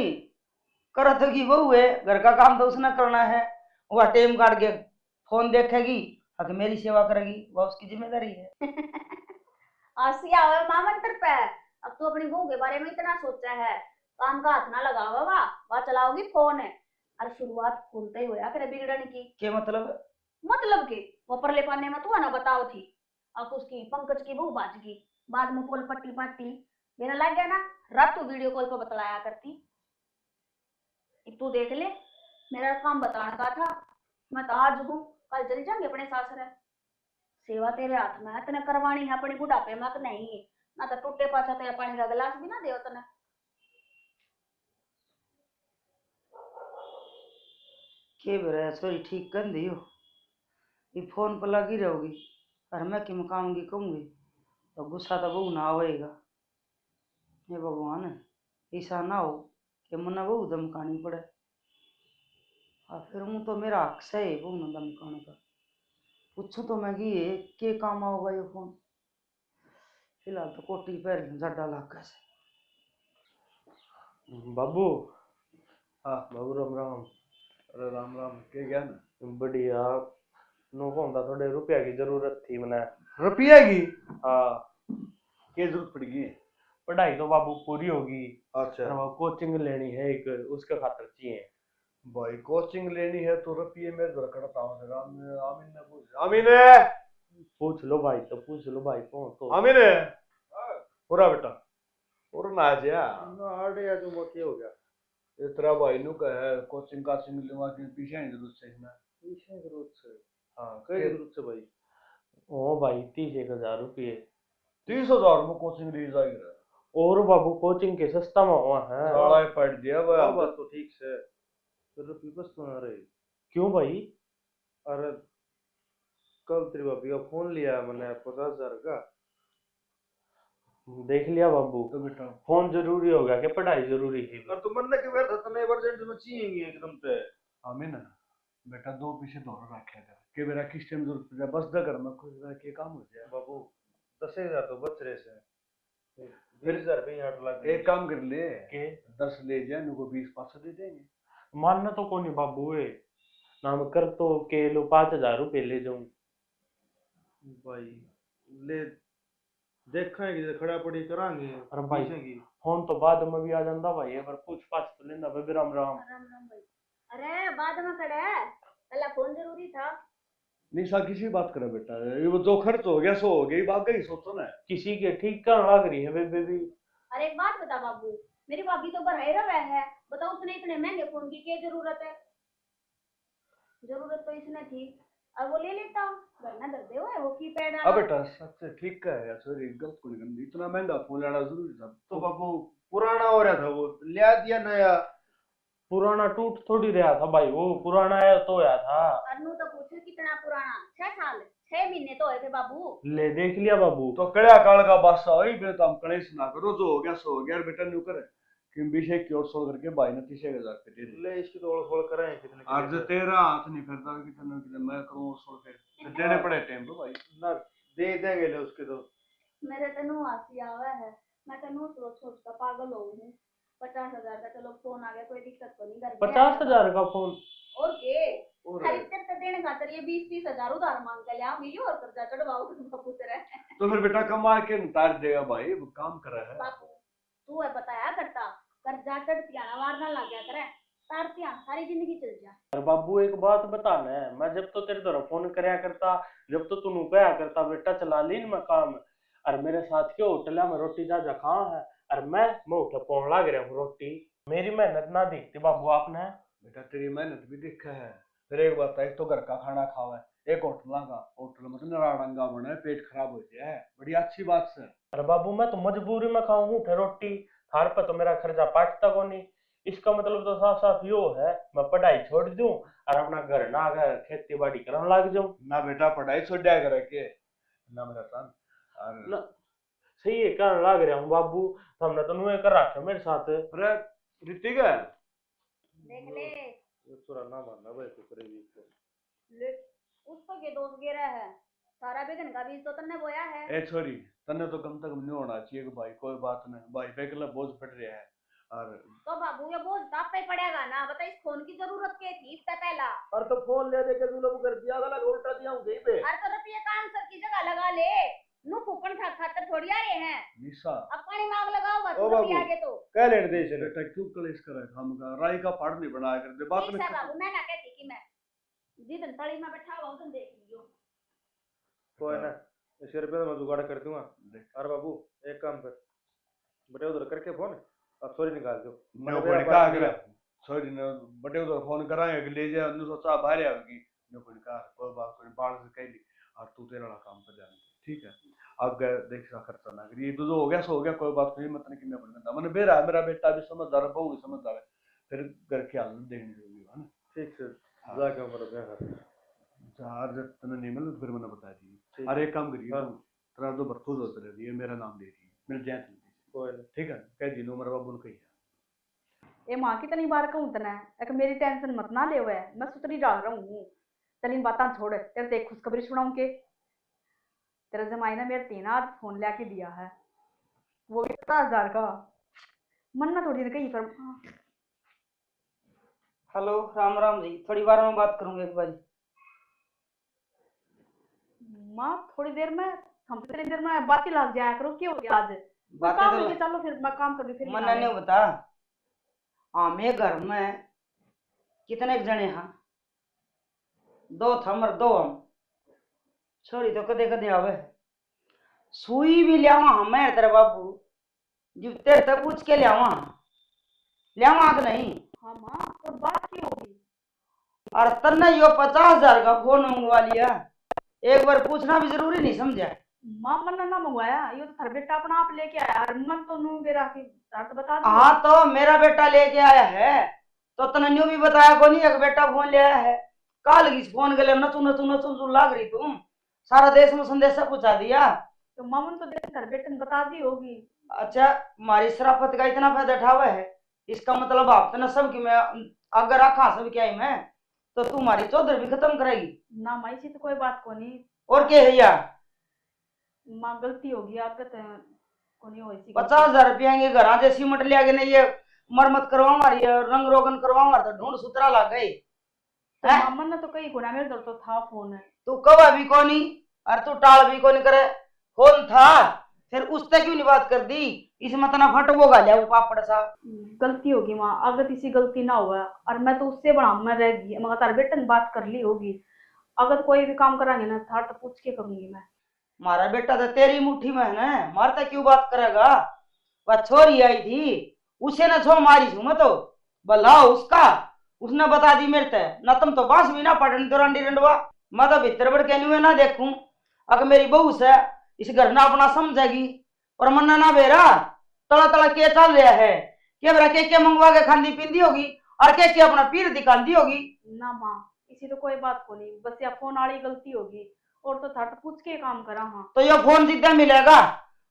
करत की बहू है घर का काम तो उसने करना है वह टेम काट के फोन देखेगी आके मेरी सेवा करेगी वह उसकी जिम्मेदारी है आसिया हुए मामन तर पे अब तू अपनी बहू के बारे में इतना सोचा है काम का हाथ ना लगावा वाह चलाओगी फोन है और शुरुआत खोलते ही होया करे बिगड़ने की क्या मतलब के वो परले पाने में तू है ना बताओ थी अब उसकी पंकज की बहू बाज गई बाद में पोल पट्टी पाटी मेरा लग गया ना रात तू वीडियो कॉल पर बतलाया करती तू देख ले मेरा काम बताने का था मैं तो आज हूँ कल चली जाऊंगी अपने सासरे सेवा तेरे हाथ में है तने करवानी है अपनी बुढ़ापे में नहीं है ना तो टूटे पाछा तेरा पानी का गिलास भी ना दे तने के बेरा सॉरी ठीक कर दियो ये फोन पर लगी रहोगी और मैं कि मकाऊंगी कहूंगी तो गुस्सा तो बहू ना आएगा ये भगवान ऐसा ना हो कि मना बहू धमकानी पड़े और फिर हूँ तो मेरा हक से है बहू ना धमकाने का पूछूं तो मैं कि के काम आओगा ये फोन फिलहाल तो कोटी पैर जड्डा लाग से बाबू हाँ बाबू राम राम अरे राम राम के क्या ना बढ़िया नो को ਹੁੰਦਾ थोड़े रुपया की जरूरत थी मैंने रुपया की हाँ क्या जरूरत पड़ेगी पढ़ाई तो बाबू पूरी होगी अच्छा और वो कोचिंग लेनी है एक उसका खातर चाहिए भाई कोचिंग लेनी है तो रुपये में घर करता हूँ आमीन ने पूछ आमीन पूछ लो भाई तो पूछ लो भाई कौन तो आमीन पूरा बेटा और ना आ जा ना आड़े आज वो क्या हो गया ये तेरा भाई नु का है कोचिंग काचिंग लेवा के पीछे नहीं जरूरत से ना पीछे जरूरत से हाँ कई के जरूरत से भाई ओ भाई 30,000 रुपये 30,000 में कोचिंग ली जाएगी और बाबू कोचिंग के सस्ता में हुआ है साला ही पढ़ दिया भाई बात तो ठीक से फिर रुपये बस तो ना रहे क्यों भाई अरे कल तेरी भाभी का फोन लिया मैंने 50,000 का देख लिया बाबू, तो बेटा फोन जरूरी होगा कि पढ़ाई जरूरी है? और तुम मन के वेर तने इमरजेंसी में चाहिए एकदम से। हमें ना बेटा दो पीछे दोनों रखे कर के मेरा किस टाइम जरूरत पड़ जाए बस द कर मैं कुछ के काम हो जाए। बाबू 10,000 तो बच रहे से, 20,000 रुपये 8 लाख। एक काम कर ले के 10 ले जाए उनको 20 500 दे देंगे। मानना तो कौन है बाबू है नाम कर तो के लो 5,000 रुपये ले जाऊं। भाई ले देखेंगे खड़ा पड़ी करांगे। अरे भाई पूछेंगे। फोन तो बाद में भी आ जाता भाई, एक बार पूछ पाछ तो लेना भाई। राम राम। राम राम भाई। अरे बाद में खड़ा है, पहला फोन जरूरी था। निशा किसी बात करे बेटा, ये वो जो खर्च हो गया सो हो गई बात गई सोचो ना। किसी के ठीक कर लग रही है बेबे भी। अरे एक बात बता बाबू, मेरी भाभी तो बढ़ाई रहा है, बताओ उसने इतने महंगे फोन की क्या जरूरत है? जरूरत तो इसने थी, अब वो ले लेता। घर ना दर्दे हुए वो कीपैड अब बेटा सबसे ठीक है यार, सॉरी गलत कोई नहीं, इतना महंगा फोन लेना जरूरी था? तो बाबू पुराना हो रहा था वो लिया दिया नया। पुराना टूट थोड़ी रहा था भाई, वो पुराना है तो आया था। अनु तो पूछे कितना पुराना, 6 साल 6 महीने तो हुए थे बाबू। ले देख लिया बाबू। तो कड़िया काल का बादशाह वही फिर तो हम कड़े सुना करो जो हो गया सो हो गया। बेटा न्यू करे कि विषय की ओर सोल करके भाई ने 30,000 रुपये दे ले इसकी तो ओळ फोड़ कराएं कितने की आज तेरा हाथ नहीं करता कितने कितने मैं करूँ और सोल फिर देने पड़े टाइम पे भाई ना दे देंगे ले उसके तो। मेरे तनु हंसी आवा है, मैं तनु सोच सोच कर पागल हो गई। 50,000 का चलो फोन आ गया, कोई दिक्कत तो नहीं। घर 50,000 का फोन और के और खरीदते तो देने खातर ये 20-30 हजार उधार मांग के लिया मिली और कर्जा चढ़वाओ बापू तेरा। तो फिर बेटा कमा के उतार देगा भाई, वो काम कर रहा है। बापू तू है बताया करता, कर्जा चढ़तिया ना मारना लग गया करे, तारतिया सारी जिंदगी चल जा। अरे बाबू एक बात बताना है, मैं जब तो तेरे द्वारा फोन कराया करता, जब तो तू कहा करता बेटा चला लीन मैं काम, और मेरे साथ के होटल में रोटी जा जा कहाँ है, और मैं उठे पौन लाग रहा हूँ रोटी। मेरी मेहनत ना देखती बाबू आपने। बेटा तेरी मेहनत भी देखा है। फिर एक बात है, एक तो घर का खाना खावा है, एक होटल का, होटल मतलब नारंगा बना है, पेट खराब हो जाए, बड़ी अच्छी बात है। अरे बाबू मैं तो मजबूरी में खाऊं उठे रोटी, थार पर तो मेरा खर्चा पाटता को नहीं। इसका मतलब तो साफ साफ यो है मैं पढ़ाई छोड़ दूं और अपना घर ना आकर खेती बाड़ी करने लग जाऊं। ना बेटा पढ़ाई छोड़ दिया करे के ना मेरा सन और ना सही है करने लग रहा हूँ बाबू, हमने तो नुए कर रखा मेरे साथ। अरे ऋतिक है देख ले ये थोड़ा ना मानना भाई तो करेगी तो। ले उसको के दोस्त गिरा है, सारा बेगन का बीज तो तन्ने बोया है। ए छोरी तन्ने तो कम से कम नहीं होना चाहिए कि भाई कोई बात नहीं, भाई पे के लिए बोझ पड़ रहा है। और तो बाबू ये बोझ ताप पे पड़ेगा ना, बता इस फोन की जरूरत क्या थी इससे पहला? और तो फोन ले दे के तू लोग कर दिया गला उल्टा दिया हूं पे। अरे तो रुपये काम सर की जगह लगा ले, नु फूकन खातर थोड़ी आ रहे हैं। निशा अब पानी मांग लगाओ बस ओ रुपये बाबू। आगे तो। क्या लेने दे चले बेटा क्यों कलेश करे, हम का राई का पाड़ नहीं बनाया करते बात ठीक में। है बाबू, मैं ना कहती कि मैं जिधर तली में बैठा हुआ उधर देख लियो। कोई ना 100 रुपये तो मैं जुगाड़ कर दूंगा। अरे बाबू एक काम कर बेटे उधर करके फोन अब सॉरी निकाल दो। मैं कोई कहा करे छोरी ने बटे उधर फोन कराए कि ले जा नु सोचा बाहर आएगी ने कोई कहा कोई बात कोई बाढ़ से कह ली और तू तेरा वाला काम कर ध्यान ठीक है। अब गए देख सा खर्चा ना करिए, तो जो हो गया सो हो गया, कोई बात नहीं मत नहीं किन्ने पड़ता मैंने बेरा मेरा बेटा भी समझदार है, बहू भी समझदार है, फिर घर के हाल देखने जरूरी है ना। ठीक से जाके हमारा ब्याह कर। चार जब तने नहीं मिल फिर मैंने बता दी। अरे एक काम करिए तेरा जो बरतूज होते रह ये मेरा नाम दे दी मिल जाए कोई नहीं ठीक है, कह दी नो मेरा बाबू ने कही ए माँ कितनी बार कहूँ तना एक मेरी टेंशन मत ना ले हुआ है, मैं सुतरी डाल रहा हूँ। चल इन बातें छोड़, तेरे से एक खुशखबरी सुनाऊं के तेरे जमाई ने मेरे 3 आज फोन लेके दिया है, वो भी 50,000 का। मन ना थोड़ी देर कहीं कर। हेलो राम राम जी, थोड़ी बार में बात करूंगा एक बार। माँ थोड़ी देर में हम तेरी देर में बात ही लग जाया करो, क्यों हो गया आज? बातें काम तो- करके चलो फिर मैं काम कर लूं फिर। मन नहीं बता मेरे घर में कितने जने हैं? 2 थमर 2 हम छोरी तो कदे कदे आवे। सुई भी लियावा हमें तेरे बाबू जब तेरे तक पूछ के लियावा तो नहीं। हाँ माँ तो बात क्यों होगी? और तन्ने यो 50,000 का फोन मंगवा लिया, एक बार पूछना भी जरूरी नहीं समझा? माँ मन ना मंगवाया, ये तो थारा बेटा अपना आप लेके आया और मन तो नू बेरा की तो बता दो। हाँ तो मेरा बेटा लेके आया है तो तने न्यू भी बताया को नहीं एक बेटा फोन ले आया है। काल की फोन के लिए नचू नचू नचू नचू लाग रही तुम, सारा देश में संदेशा पहुंचा दिया तो मामन तो देख कर बेटन बता दी होगी। अच्छा, हमारी शराफत का इतना फायदा उठावा है, इसका मतलब आप तो ना सब की मैं अगर रखा सब क्या ही मैं, तो तुम्हारी चौधर भी खत्म करेगी ना माँ इसी तो कोई बात को नहीं। और क्या है यार। माँ गलती होगी आपका तो को नहीं हो इसी 50,000 रुपया के घर आते सीमेंट ले आगे नहीं, ये मरम्मत करवा हमारी, रंग रोगन करवा हमारा, तो ढूंढ सुतरा लग गई। तो मामन ने तो कहीं गुना मेरे दर तो था फोन है। तू कवा भी कोनी और तू टाल भी कोनी करे, फोन था फिर उससे क्यों नहीं बात कर दी, इसमें तना फटबो गालिया वो पापड़ सा। गलती होगी माँ, अगर किसी गलती ना हुआ और मैं तो उससे बड़ा मैं रहेगी, मगर तार बेटन बात कर ली होगी। अगर कोई भी काम करांगे ना था तो पूछ के करूंगी मैं। मारा बेटा तो तेरी मुट्ठी में है ना, मारता क्यों बात करेगा। वह छोरी आई थी उसे ना छो मारी छू मैं तो भला उसका, उसने बता दी मेरे ते ना, तुम तो बांस भी ना पड़न तो रंडी रंडवा। मैं तो भीतर बढ़ के नहीं ना देखूं, अगर मेरी बहू से इस घर ना अपना समझेगी और मन्ना ना बेरा तला तला के चल रहा है, के बेरा के मंगवा के खांदी पींदी होगी और के अपना पीर दिखाती होगी ना माँ, इसी तो कोई बात को नहीं, बस या फोन वाली गलती होगी और तो था तो पूछ के काम करा। हाँ तो ये फोन जितना मिलेगा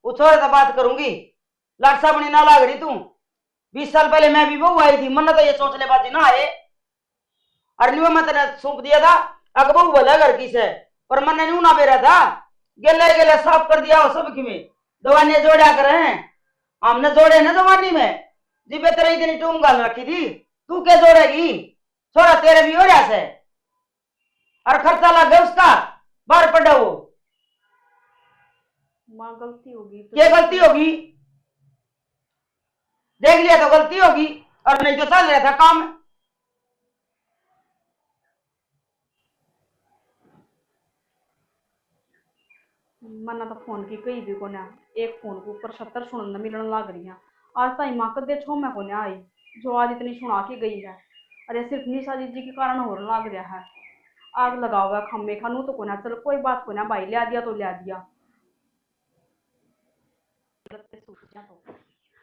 वो थोड़ा सा बात करूंगी, लाटसा बनी ना लाग रही तू। 20 साल पहले मैं भी बहू आई थी, मन तो ये सोचने बाजी ना आए, और नहीं मैं तेने सौंप दिया था अगर बहू बोला घर की से, पर मन नहीं ना बेरा था, गेले गेले साफ कर दिया हो सब की में दवाने जोड़ा कर हैं, हमने जोड़े ना जवानी में जिबे तेरे इतनी टूम गाल रखी थी, तू क्या जोड़ेगी, थोड़ा तेरे भी हो रहा से और खर्चा लग गया उसका, बाहर पड़ा वो। माँ गलती होगी तो ये गलती होगी, देख लिया तो गलती होगी, और नहीं तो चल रहा था काम। मना तो फोन की कई भी कोने, एक फोन को ऊपर 70 सुनन मिलने लग रही है। आज ताई माँ कदे छो मैं कोने आई जो आज इतनी सुना के गई है, अरे सिर्फ निशा जी के कारण हो लग रहा है। आग लगा हुआ है खम्बे खानू तो कोना, चल कोई बात कोना भाई लिया दिया तो लिया दिया।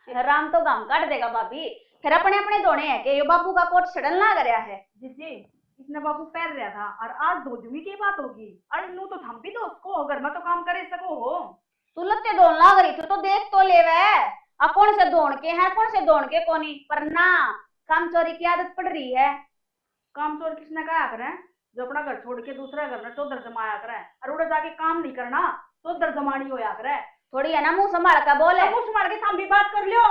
राम तो गांव काट देगा भाभी, फिर अपने अपने दोने हैं कि यो बाबू का कोट सड़न लग रहा है। जी इसने बाबू पैर रहा था और आज धोजमी की बात होगी, अरे नू तो थम भी तो उसको घर में तो काम करे सको हो। तू लत्ते दोन लाग रही थी तो देख तो ले वे, अब कौन से दोन के हैं कौन से दोन के कोनी, पर ना काम चोरी की आदत पड़ रही है। काम चोर किसने कहा करे, जो अपना घर छोड़ के दूसरा घर में चौधर जमाया करे और उड़े जाके काम नहीं करना चौधर जमानी होया करे। थोड़ी है ना मुंह संभाल का बोले, मुंह संभाल के हम भी बात कर लियो।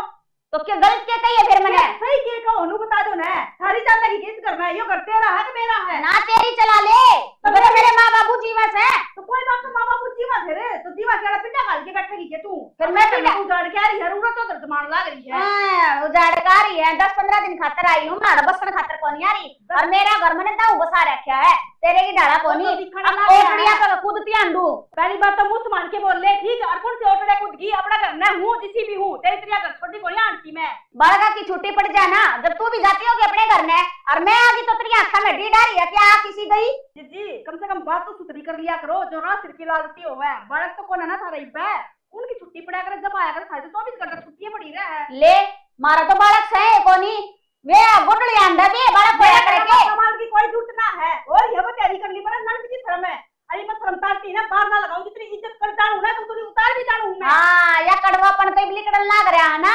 तो क्या गलत क्या कही है फिर मैंने, सही के कहो नु बता दो ना, सारी जान लगी किस करना है, यो घर तेरा है कि मेरा है। ना तेरी चला ले तो मेरे माँ बाबू जीवस है, तो कोई बात तो माँ बाबू जीवा थे रे, तो जीवा के पिंडा खाल के बैठेगी के तू, फिर मैं तो उजाड़ के आ रही है उड़ा तो दर्द मान लग रही है। हां उजाड़ का रही है, 10-15 दिन खातर आई हूं, मारा बसन खातर कोनी आ रही, और मेरा घर मैंने दाऊ बसा रखा है, तेरे की डाला कोनी ओटड़िया का खुद ध्यान दू। पहली बात तो मुंह संभाल के बोल ले ठीक है, और कौन से ओटड़े खुद की अपना घर मैं हूं जिसी भी हूं, तेरी तरह घर छोटी कोनी आंटी मैं। बालका की छुट्टी पड़ जाना जब तू भी जाती होगी अपने घर में, और मैं आगी तो तेरी आंखों में डी डाली है क्या किसी गई। जी कम से कम बात तो सुथरी कर लिया करो, जो ना सिर की लालती होवे बालक तो कोना ना था रही पे, उनकी छुट्टी पड़ा कर जब आया कर खाए तो 24 घंटा छुट्टी पड़ी रहे ले मारा तो बालक से कोनी मैं गुडली अंडा भी बालक पड़ा करके कमाल की कोई झूठ ना है, और ये तैयारी कर ली पर नन की शर्म है, अरे मैं शर्म तारती ना बाहर ना लगाऊं, जितनी इज्जत कर जानू ना तो तू उतार भी जानू मैं। हां या कड़वापन पे बिली कड़न लग रहा है ना,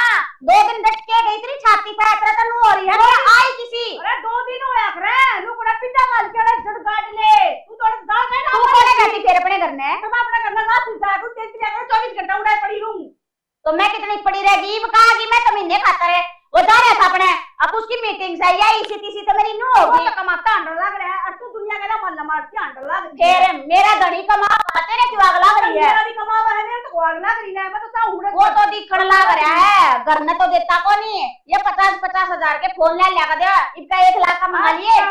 2 दिन डट के गई तेरी छाती पे अतरा तनु हो रही है आई किसी, अरे 2 दिन होया करे नु कोना पिंडा माल के जड़ गाड़ ले, तू तो जा गए ना तू कोने बैठी फिर अपने घर में, तो मैं अपने घर में ना जा तू तेरी तरह 24 घंटा उड़ाए पड़ी रहूं, तो मैं कितनी पड़ी रहेगी कहा कि मैं तो महीने खाता है वो जा रहा था अपने, अब उसकी मीटिंग से या इसी तीसी तो मेरी नो होगी, तो कमाता अंडर लग रहा है और तू दुनिया का मन न मारती अंडर लग रही फिर मेरा धनी कमा तेरे क्यों आग लग रही है, मेरा भी कमावा है मेरे तो आग लग रही है, मैं तो चाहूं वो तो दिखण लग रहा है, घर में तो देता को नहीं है, ये 50-50 हजार के फोन ले लिया कर इसका 1 लाख का मंगा लिए।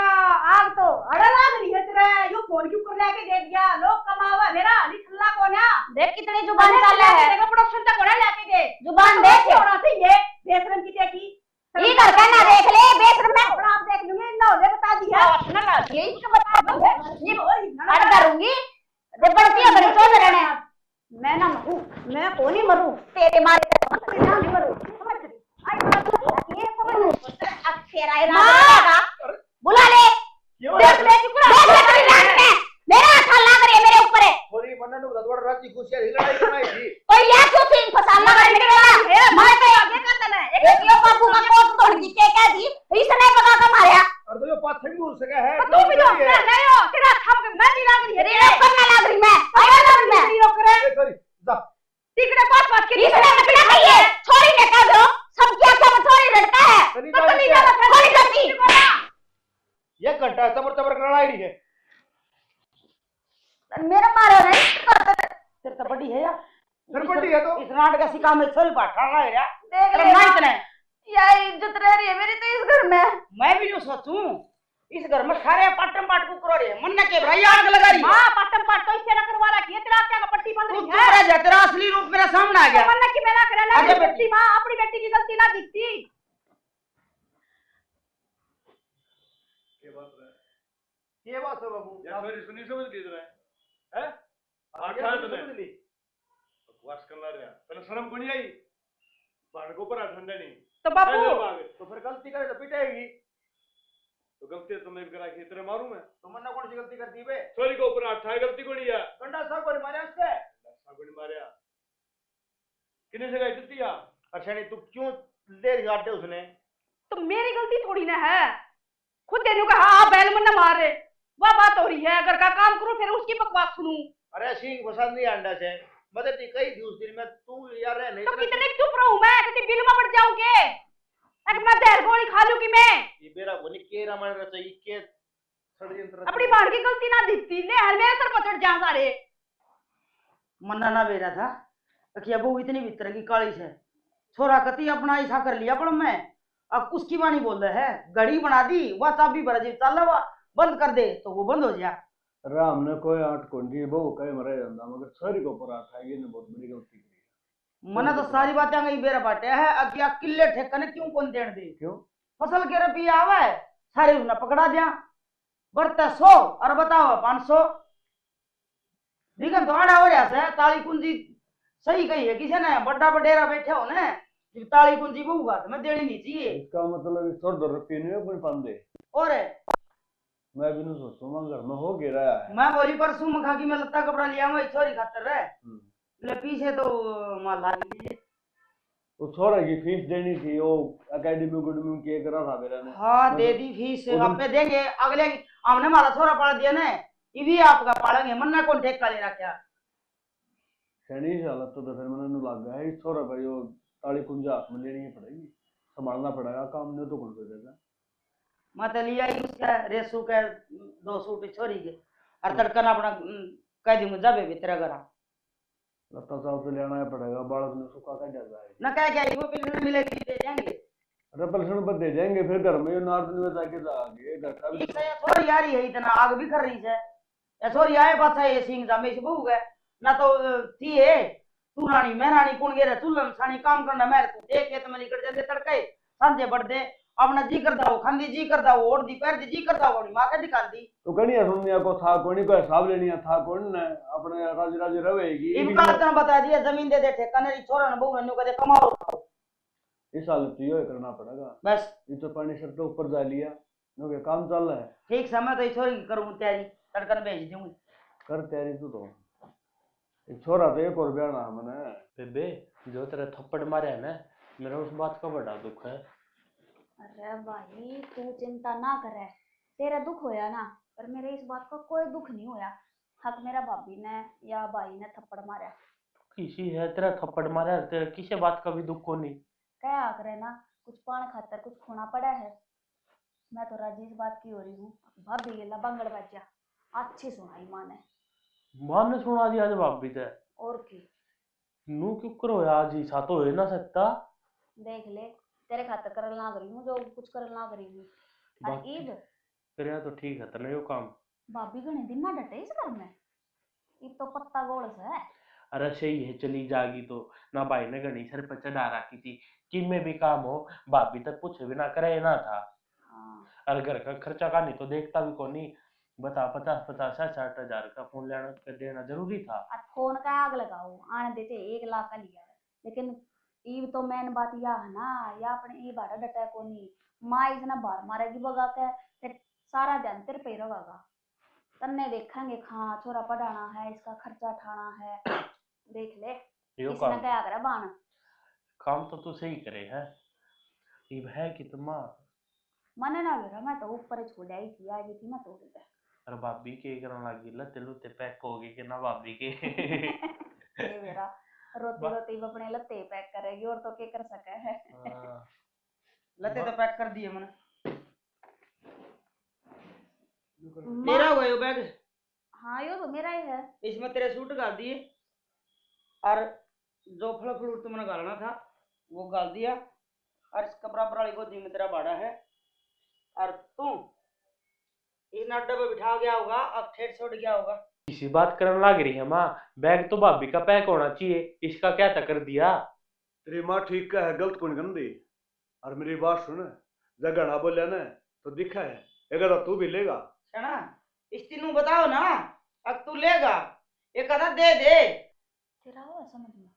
आग तो अड़ा लग रही है तेरे, यो फोन क्यों कर लेके दे दिया, लोग कमावा मेरा निठल्ला कोना, देख कितनी जुबान चल है, तेरे प्रोडक्शन तक कोना लेके दे, जुबान देख होना चाहिए बेशरम की देखी ये घर का ना देख ले बेशरम में अपना आप देख लूंगी ना ले बता दिया ना ये इसको बता दूंगा ये हट करूंगी जब बढ़ती है बड़ी चोद रहने मैं ना मरूं, मैं को नहीं मरूं तेरे मारे नहीं मरूं, समझ रही आई ये समझ अक्षर आए ना बुला ले देख ले देख ले तेरी रात में मेरा हाथ लग रही है मेरे ऊपर है थोड़ी मनन को थोड़ा रात की खुशियां लड़ाई बनाई थी सका है तो तू भी जो अपना नहीं हो तेरा थम के मैं नहीं लाग रही है तेरे ऊपर ना लाग रही मैं अरे लाग रही मैं नहीं रोक रहे सॉरी जा टिकड़े पास के इसने लकड़ा कही है छोरी ने कह दो सब क्या सब छोरी लड़का है चली तो जा चली जा छोरी लड़की ये घंटा तबर तबर करना आई है मेरा मारो नहीं तेरे तो बड़ी है यार फिर बड़ी है तो इस नाटक का सिका में छोरी पाठा रहा है यार देख तेरा ले ना इतना है। यार इज्जत रह रही है मेरी तो इस घर में मैं भी जो सोचूं इस घर में सारे पाटम पाट को करो रे मन के भाई आग लगा रही है। मां पट्टम पाट तो इससे ना करवा रखी है तेरा क्या का पट्टी बंद तू रही चुप है रह जा तेरा असली रूप मेरा सामने आ गया। मन की मेरा करे ना आजा मेरी बेटी मां अपनी बेटी की गलती ना दिखती ये बात है बाबू या फिर सुनी समझ ली जरा है आगे आखा समझ तने ली बकवास करना रहा तने शर्म कोनी आई बाण को पर ठंडा नहीं तो बापू तो फिर गलती करे तो पिटेगी तो गलती तो मैं करा के तेरे मारूं मैं तो मन्ना कौन सी गलती करती बे छोरी को ऊपर आठ है गलती कोनी है गंडा सा कोई मारे उससे सागुनी मारया किने से गई दित्ती या अच्छा नहीं तू क्यों ले गाटे उसने तो मेरी गलती थोड़ी ना है खुद दे का हाँ बैल मन मार रहे वह बात हो रही है अगर का काम करूं फिर उसकी बकवास सुनूं अरे सिंह पसंद नहीं अंडा से मदद दी कही थी उस दिन में तू यार रह नहीं तो कितने चुप रहूं मैं कितनी बिल में बढ़ जाऊं के एक मैं देर गोली खा लूं कि मैं ये बेरा बोनी के रामायण रचा ये के षड्यंत्र अपनी बाण की गलती ना दिखती ले हर मेरे सर पर चढ़ जा सारे मन्ना ना बेरा था कि अब वो इतनी भीतर की काली है छोरा कति अपना ऐसा कर लिया पर मैं अब उसकी वाणी बोल रहा है घड़ी बना दी वह चाबी भरा जी चल बंद कर दे तो वो बंद हो गया राम ने कोई आठ कोंडी बहु कहे मरे ਜਾਂਦਾ मगर छोरी को ऊपर आठ है ये ने बहुत बड़ी गलती की मना तो सारी बातें गई बेरा बाटे है अब क्या किले ठेकने क्यों कौन देन दे क्यों फसल के रुपया आवा है सारे उसने पकड़ा दिया बरता 100 और बताओ 500 लेकिन तो आड़ा हो रहा है ताली कुंजी सही कही है किसी ने बड़ा बडेरा बैठे हो ना जब ताली कुंजी बहुगा तो मैं देनी नहीं चाहिए इसका मतलब इस थोड़ा रुपये नहीं अपन पांदे और मैं भी नहीं सोचूं मैं घर में हो गिरा है मैं बोली परसों में खा की मैं लत्ता कपड़ा लिया मैं छोरी खातर रहे ले पीछे तो माल लागी वो छोरा की फीस देनी थी वो एकेडमी गुडमी के करा था मेरा ने हाँ दे दी फीस आप पे देंगे अगले हमने हमारा छोरा पाल दिया ना ये भी आपका पालेंगे मन्ना कौन ठेका ले रखा शनि से हालत तो फिर मैंने लग गया इस छोरा भाई वो ताली कुंजा हाथ में लेनी ही पड़ेगी संभालना पड़ेगा काम नहीं तो कौन कर देगा मत लिया ही उसका रेसू का 2 सूट छोरी के और तड़कन अपना कह दूंगा जाबे भी तेरा घर लगता साहब से लेना ही पड़ेगा बालक ने सुखा कर जाता है न कह क्या वो बिल्कुल मिलेगी दे देंगे रेपल्सन पर दे जाएंगे फिर घर में नार्थ में जाके जाएंगे घर का भी छोरी आ रही है इतना आग भी कर रही है या छोरी आए पाछा ये सिंह जामे से बहु गए ना तो थी है तू रानी मैं रानी कौन गे चूल्हा में सानी काम करना मैं तू देख खेत में निकल जाते तड़के सांझे बढ़ दे अपना जी करता हो खांदी जी करता हो और दी पैर दी जी करता हो मां का दिखा दी तो कनिया सुननिया को था कोनी को हिसाब लेनिया था कौन ने अपने राज राज रहेगी इन का तना बता दिया जमीन दे दे ठेका ने छोरा ने बहु ने कदे कमाओ इस साल तो यो करना पड़ेगा बस ये तो पानी सर तो ऊपर जा लिया नो काम चल रहा है ठीक समय तो छोरी की करूं तैयारी तड़कन भेज दूंगी कर तैयारी तो एक छोरा तो एक और ब्याह ना मैंने बेबे जो तेरा थप्पड़ मारे है ना मेरा उस बात का बड़ा दुख है अरे भाई तू चिंता ना करे तेरा दुख होया ना पर मेरे इस बात का कोई दुख नहीं होया हक मेरा भाभी ने या भाई ने थप्पड़ मारा किसी है तेरा थप्पड़ मारा है तेरा किसी बात का भी दुख को नहीं क्या करे ना कुछ पान खातर कुछ खोना पड़ा है मैं तो राजी इस बात की हो रही हूँ भाभी ये लबंगड़ बजा अच्छी सुनाई माँ ने सुना दिया जब आप भी थे और की नू क्यों करो आज ही सा तो हो ना सकता देख ले तेरे खातर करल ना करी हूँ जो कुछ करल ना करी हूँ और बाकी ईद तेरे तो ठीक है तेरे यो काम भाभी घने दिन ना डटे इस घर में ईद तो पत्ता गोल से है अरे सही है चली जागी तो ना भाई ने घनी सर पर चढ़ा रखी थी कि में भी काम हो भाभी तक पूछे भी ना करे ना था अरे घर का खर्चा का नहीं तो देखता भी कौन नहीं बता 50-50 60 हजार का फोन लेना देना जरूरी था फोन का आग लगाओ आने देते 1 लाख का लिया है लेकिन ईब तो मेन बात यह है ना या अपने ई बाड़ा डटा को नहीं माँ इसने बार मारेगी बगा के फिर सारा दिन तेरे पे रहेगा तन्ने देखेंगे हाँ छोरा पढ़ाना है इसका खर्चा उठाना है देख ले इसने क्या करा बाण काम तो तू सही करे है ईब है कि तुम मन ना मेरा मैं तो ऊपर छोड़ आई थी आ गई थी मैं तो अरे भाभी के करने लगी लते लुते पैक हो गए कि ना भाभी के ये मेरा रोती रोती वो अपने लत्ते पैक करेगी और तो क्या कर सके है लते तो पैक कर दिए मैंने। तेरा हुआ ये बैग? हाँ यो तो मेरा ही है। इसमें तेरे सूट डाल दिए और जो फल फ्रूट तुमने गालना था वो गाल दिया और इसका बराबर वाली गोदी में तेरा बाड़ा है और तू इस नाडे पे बिठा गया होगा अब ठेठ छोड़ गया होगा। इसी बात करने लग रही है माँ, बैग तो भाभी का पैक होना चाहिए, इसका क्या टक्कर दिया। तेरी माँ ठीक का है, गलत कौन गंदी। और मेरी बात सुन, जगह ना बोलिया ना तो दिखा है अगर तू भी लेगा ना इस तीनों बताओ ना अब तू लेगा एक आधा दे दे तेरा हो समझ में।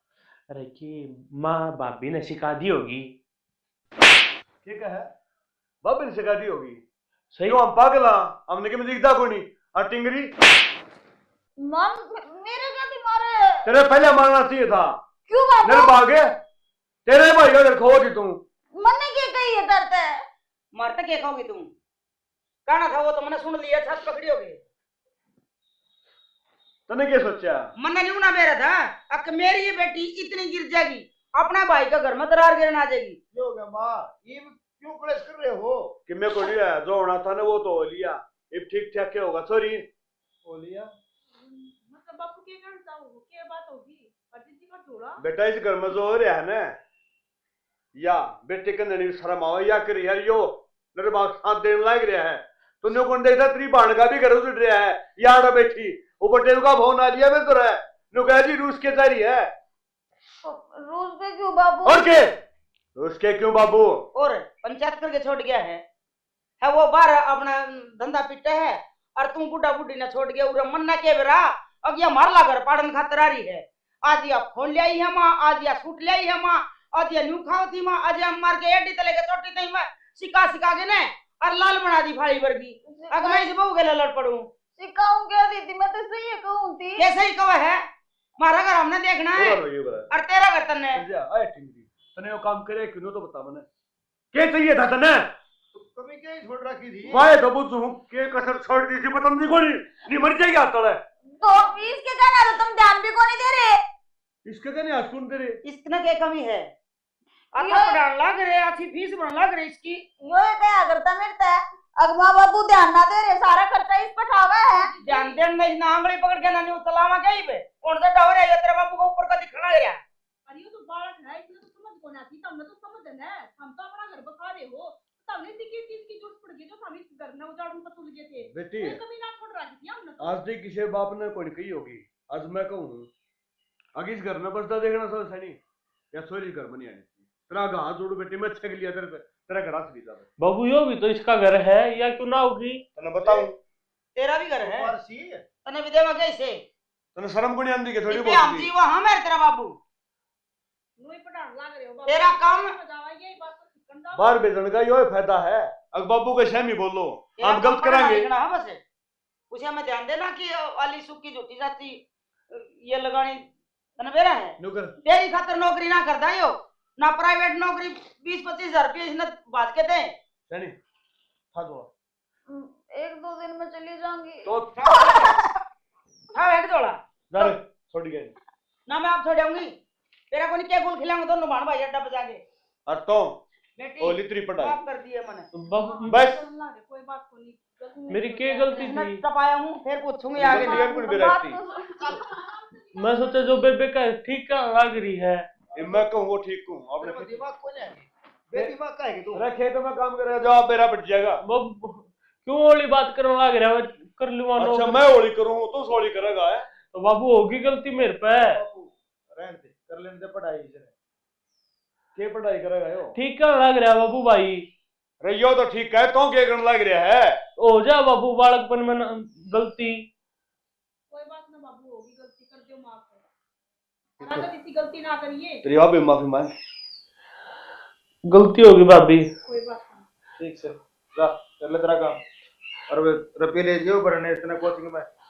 अरे कि माँ भाभी ने सिखा दी होगी। ठीक है बाबी ने सिखा दी होगी। सही क्यों हम पागल हमने कि दिखता को नहीं। और टिंगरी मम मेरे क्या मारे? तेरे पहले मारना चाहिए था। क्यों बाबू? मेरे भागे तेरे भाई अगर खो दी तुम मन्ने क्या कही है दर्द है? मरते क्या कहोगी तुम? कहना था वो तो मैंने सुन लिया, छत पकड़ी होगी। तने क्या सोचा? मैंने न्यू ना मेरा था अब मेरी ये बेटी इतनी गिर जाएगी अपना भाई का घर में दरार गिरने आ जाएगी। क्यों गया माँ, ये क्यों क्लेश कर रहे हो? कि मेरे को लिया जो होना था ना वो तो हो लिया, अब ठीक ठाक क्या होगा। सॉरी हो लिया मतलब बापू के घर जाओ क्या बात होगी अजीत जी का जोड़ा बेटा इस घर में जो हो रहा है ना या बेटे के अंदर शर्म आवा या कर यार यो मेरे बाप साथ देने लग रहा है। तूने कौन देखा तेरी बहन का भी घर उठ रहा है यार बैठी ऊपर टेल का भाव ना लिया मेरे तो है नु कह जी रूस के तारी है। रूस पे क्यों बाबू? और के रूस के क्यों बाबू? और पंचायत करके छोड़ गया है वो बाहर अपना धंधा पिटे है और तुम बुढ़ा बुढ़ी ने छोड़ गया उरे मन ना के बेरा अब ये मारला घर पाड़न खातर आ रही है। आज या फोन ले आई है माँ, आज या सूट ले आई है माँ, आज या न्यू खाओ थी माँ, आज हम मार के एडी तले के चोटी तई मैं सिखा सिखा के ने और लाल बना दी फाड़ी वर्गी। अगर मैं इस बहू के लड़ पड़ूं सिखाऊं क्या दीदी? मैं तो सही है कहूं थी। कैसे ही कहे है मारा घर हमने देखना है और तेरा घर तन्ने आए टिंगरी तने वो काम करे क्यों तो बता मैंने क्या चाहिए था तने? कभी क्या ही छोड़ रखी थी? वाए तो बुझ हूं के कसर छोड़ दी थी पता नहीं कोनी नहीं मर जाएगी हाथ तले। तो इसके कहना तो तुम ध्यान भी को नहीं दे रहे। इसके कहने हाथ सुन तेरे इसने क्या कमी है? आता पढ़ाने लग रहे अच्छी फीस भरने लग रहे इसकी। यो ये क्या करता मिलता है? अग माँ बाबू ध्यान ना दे रहे, सारा खर्चा इस पर ठावा है। ध्यान देने इस आंगली पकड़ के ना न्यू तलावा गई पे कौन सा डवर है ये तेरे बापू को ऊपर का दिखना है। अरे ये तो बालक है इसलिए तो समझ को ना थी तुमने तो समझ है हम तो अपना घर बसा रहे हो तुमने सीखी चीज की जरूरत पड़ गई जो हम इस घर में उजाड़न पर तुल गए थे बेटी कोई कमी ना छोड़ रखी थी हमने तो। आज तक किसी बाप ने कोई कही होगी आज मैं कहूँ आगे इस घर में बसता देखना सोच सनी या सोरी घर में नहीं आनी तेरा हाथ जोड़ू बेटी मैं छक लिया तेरा घर हाथ भी बाबू यो भी तो इसका घर है या क्यों ना होगी। तने बताऊं तेरा भी घर है पारसी तने भी देवा कैसे तने शर्म को नहीं आंदी के थोड़ी इतने हम बहुत जी वो हम है तेरा बाबू नोई पढ़ाने लग रहे हो बाबू तेरा काम जावा यही बात तो सिकन जाओ बाहर भेजने का यो फायदा है। अगर बाबू के शहमी बोलो हम गलत करांगे बस उसे हमें ध्यान देना कि वाली सुख की झूठी जाती ये लगानी तने बेरा है नुकर तेरी खातर नौकरी ना करता यो ना प्राइवेट नौकरी 20-25 हजार रुपये इसने बात के दे सनी था दो एक दो दिन में चली जाऊंगी। तो हाँ एक जोड़ा जा रे छोड़ गए ना मैं आप छोड़ जाऊंगी तेरा को नहीं क्या गुल खिलाऊंगा दोनों भाण भाई अड्डा बजा के और तो बेटी ओ लितरी पढ़ाई माफ कर दिए मैंने बाबू बस कोई बात को नहीं मेरी क्या गलती मैं थी? टपाया हूँ फिर पूछूंगी आगे गलती है कोई बेराती मैं सोचा जो बेबे का ठीक का लग रही है मैं कहूँ वो ठीक हूँ अपने अपने दिमाग को नहीं बेदिमाग का है कि तू? रखे तो मैं काम करेगा जवाब मेरा बैठ जाएगा। बाबू क्यों वाली बात करने लग रहा है कर लूँ अच्छा मैं होली करूँ तो होली करेगा है तो बाबू होगी गलती मेरे पे बाबू रहने दे, कर लेने दे पढ़ाई इसे। के पढ़ाई करेगा यो ठीक का लग रहा है बाबू भाई। अरे यो तो ठीक है तो क्या करने लग रहा है हो जा बाबू बालकपन में गलती कोई बात ना बाबू होगी गलती कर दियो माफ कर अगर किसी गलती ना करिए तेरी आप भी माफी मांग गलती होगी भाभी। कोई बात नहीं ठीक से जा कर ले तेरा काम और रुपये ले जियो बरने इतना कोचिंग में